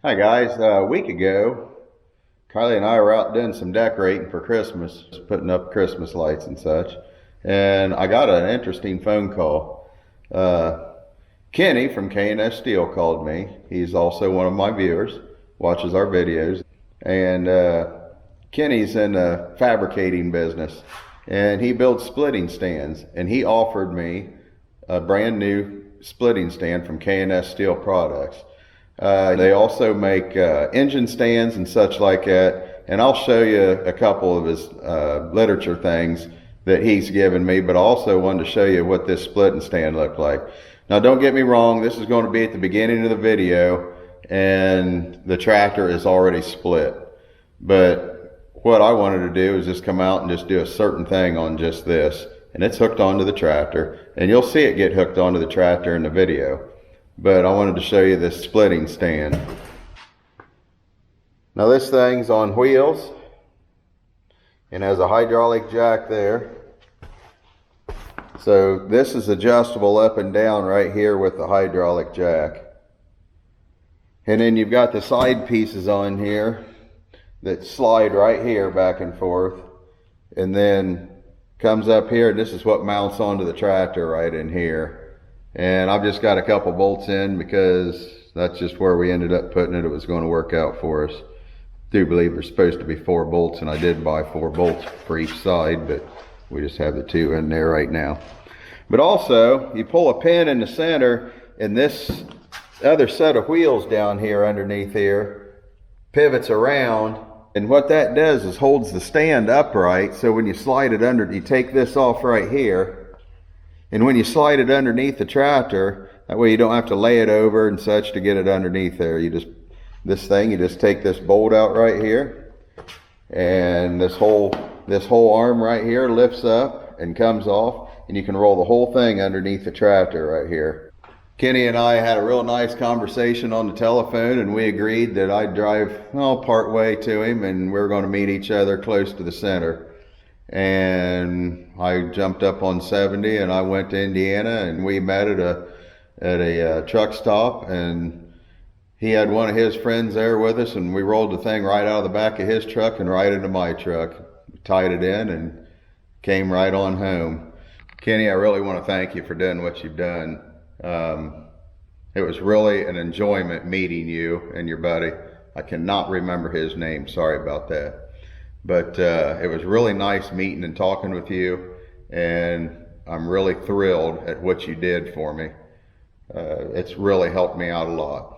Hi guys, a week ago, Kylie and I were out doing some decorating for Christmas, putting up Christmas lights and such, and I got an interesting phone call. Uh, Kenny from K&S Steel called me. He's also one of my viewers, watches our videos, and Kenny's in the fabricating business, and he builds splitting stands, and he offered me a brand new splitting stand from K&S Steel Products. They also make engine stands and such like that, and I'll show you a couple of his literature things that he's given me, but I also wanted to show you what this splitting stand looked like. Now don't get me wrong, this is going to be at the beginning of the video, and the tractor is already split. But what I wanted to do is just come out and just do a certain thing on just this, and it's hooked onto the tractor, and you'll see it get hooked onto the tractor in the video. But I wanted to show you this splitting stand. Now this thing's on wheels and has a hydraulic jack there. So this is adjustable up and down right here with the hydraulic jack. And then you've got the side pieces on here that slide right here back and forth, and then comes up here, and this is what mounts onto the tractor right in here. And I've just got a couple bolts in because that's just where we ended up putting it. It was going to work out for us. I do believe there's supposed to be 4 bolts, and I did buy 4 bolts for each side, but we just have the 2 in there right now. But also, you pull a pin in the center, and this other set of wheels down here underneath here pivots around, and what that does is holds the stand upright. So when you slide it under, you take this off right here, and when you slide it underneath the tractor, that way you don't have to lay it over and such to get it underneath there. You just, you just take this bolt out right here, and this whole arm right here lifts up and comes off, and you can roll the whole thing underneath the tractor right here. Kenny and I had a real nice conversation on the telephone, and we agreed that I'd drive, part way to him, and we were going to meet each other close to the center. And I jumped up on 70 and I went to Indiana, and we met at a truck stop, and he had one of his friends there with us, and we rolled the thing right out of the back of his truck and right into my truck, tied it in, and came right on home. Kenny, I really want to thank you for doing what you've done. It was really an enjoyment meeting you and your buddy. I cannot remember his name, sorry about that. But it was really nice meeting and talking with you, and I'm really thrilled at what you did for me. It's really helped me out a lot.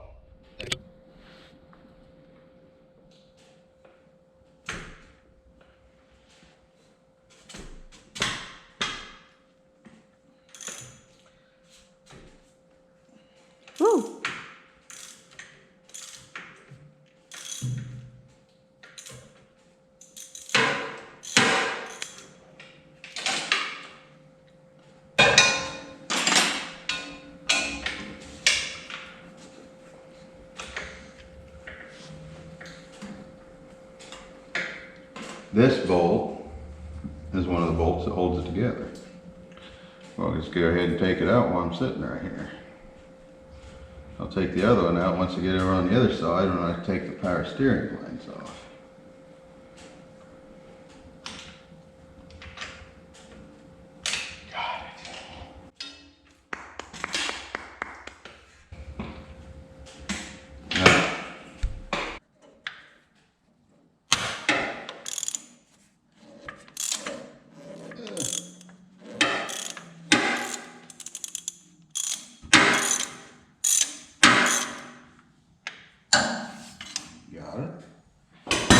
Woo! This bolt is one of the bolts that holds it together. Well, I'll just go ahead and take it out while I'm sitting right here. I'll take the other one out once I get over on the other side when I take the power steering lines off. Got it.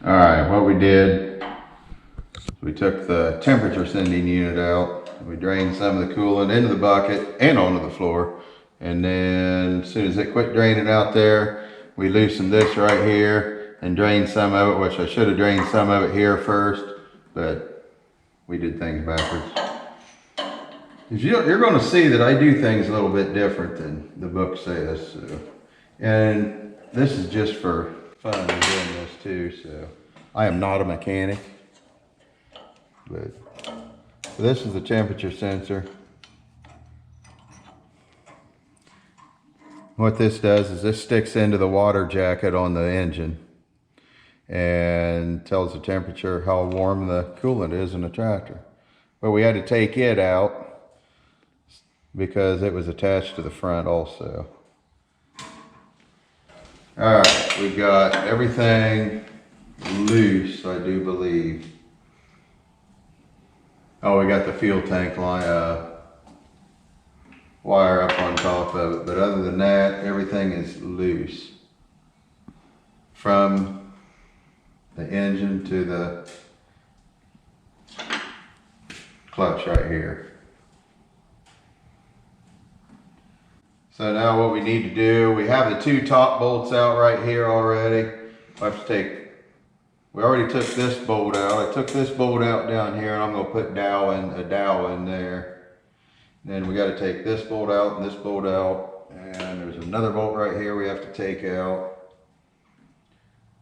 All right, what we did, we took the temperature sending unit out. We drained some of the coolant into the bucket and onto the floor. And then as soon as it quit draining out there, we loosened this right here and drained some of it, which I should have drained some of it here first, but we did things backwards. You're going to see that I do things a little bit different than the book says. So. And this is just for fun of doing this too. So I am not a mechanic, but so this is the temperature sensor. What this does is this sticks into the water jacket on the engine and tells the temperature, how warm the coolant is in the tractor. But we had to take it out because it was attached to the front also. All right, we got everything loose, I do believe. Oh, we got the fuel tank line, wire up on top of it, but other than that, everything is loose. From the engine to the clutch right here. So now what we need to do, we have the two top bolts out right here already. We already took this bolt out. I took this bolt out down here and I'm gonna put a dowel in there. Then we gotta take this bolt out and this bolt out. And there's another bolt right here we have to take out.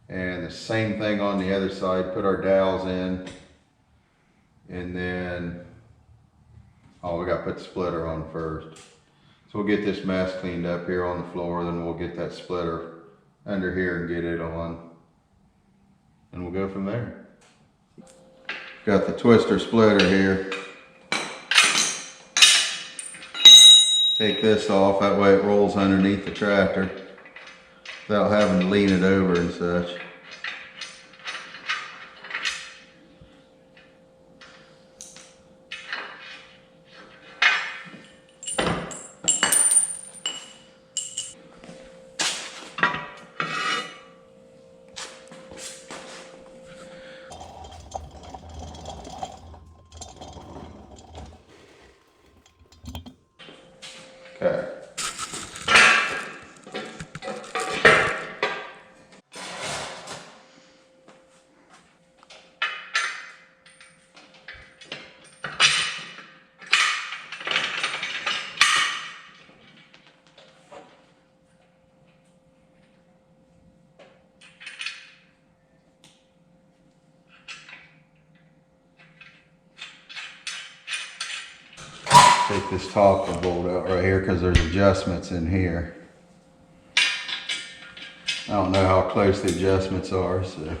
And the same thing on the other side, put our dowels in. And then, we gotta put the splitter on first. So we'll get this mess cleaned up here on the floor, then we'll get that splitter under here and get it on. And we'll go from there. Got the twister splitter here. Take this off, that way it rolls underneath the tractor without having to lean it over and such. Okay. Take this top bolt out right here because there's adjustments in here. I don't know how close the adjustments are, so.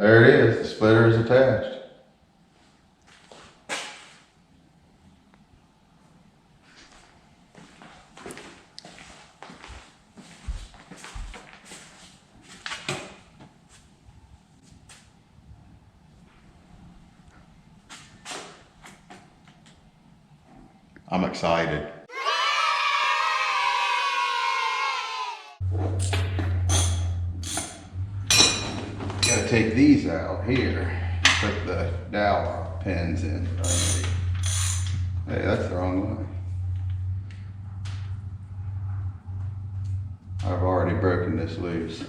There it is, the splitter is attached. I'm excited. Gotta take these out here. Put the dowel pins in. Hey, that's the wrong way. I've already broken this loose.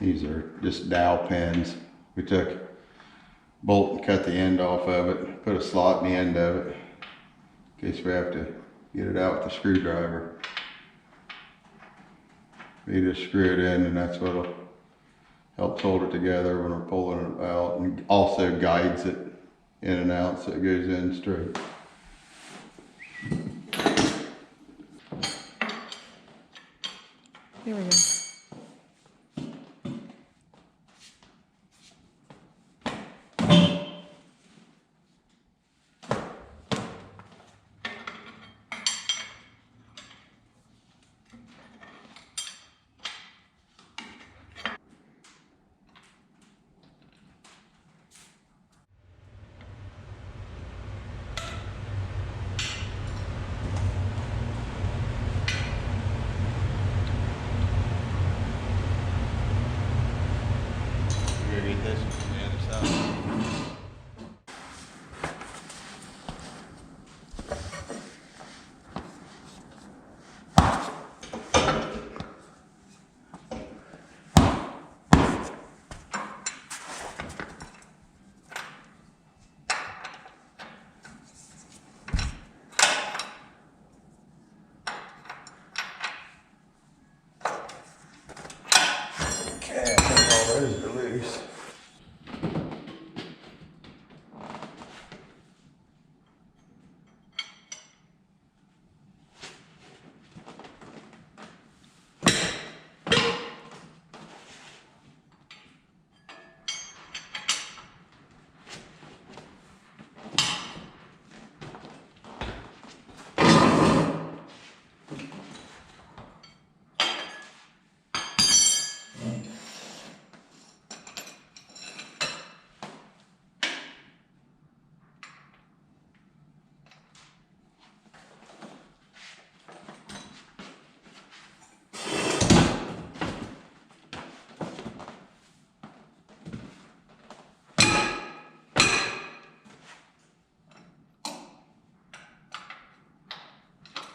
These are just dowel pins. We took a bolt and cut the end off of it, put a slot in the end of it in case we have to get it out with the screwdriver. You just screw it in and that's what'll help hold it together when we're pulling it out, and also guides it in and out so it goes in straight. Here we go. Get this from the other side. Okay, I think all those are loose.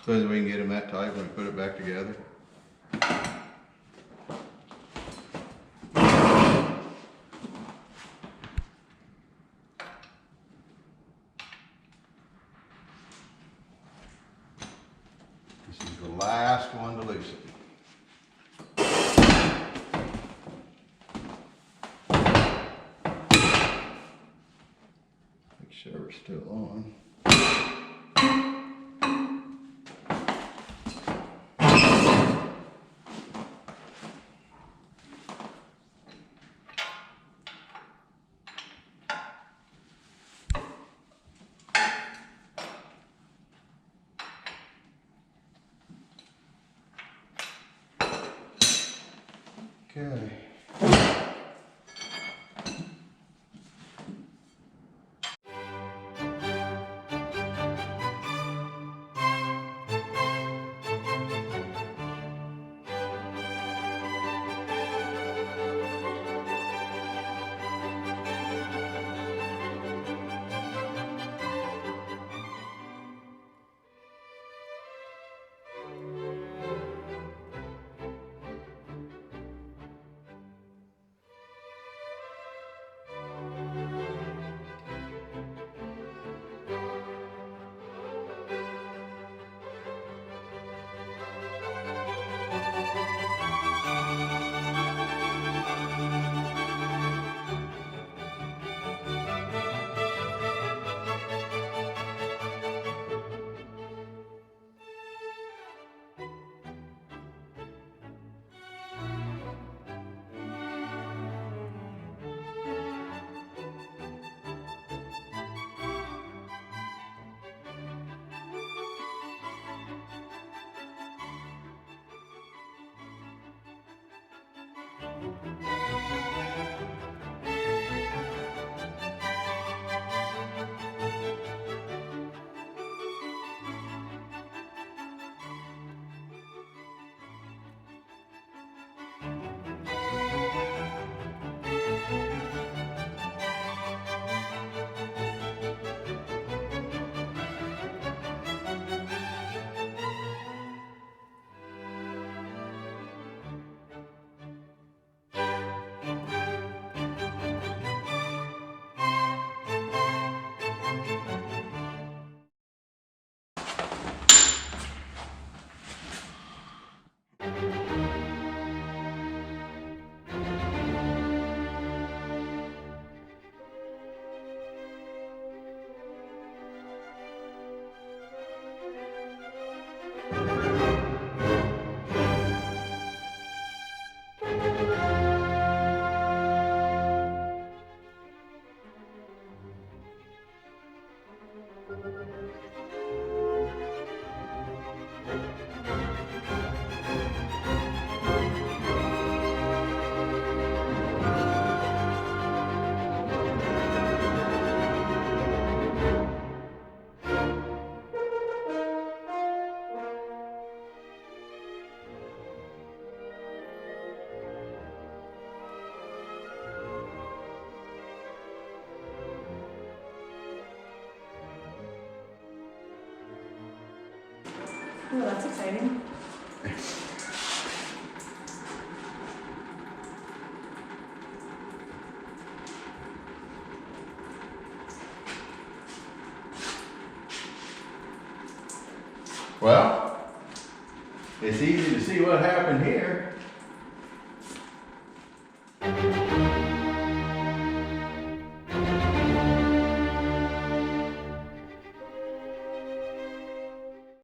Suppose we can get them that tight when we put it back together. This is the last one to loosen. Make sure we're still on. Okay. Oh, that's exciting. Well, it's easy to see what happened here.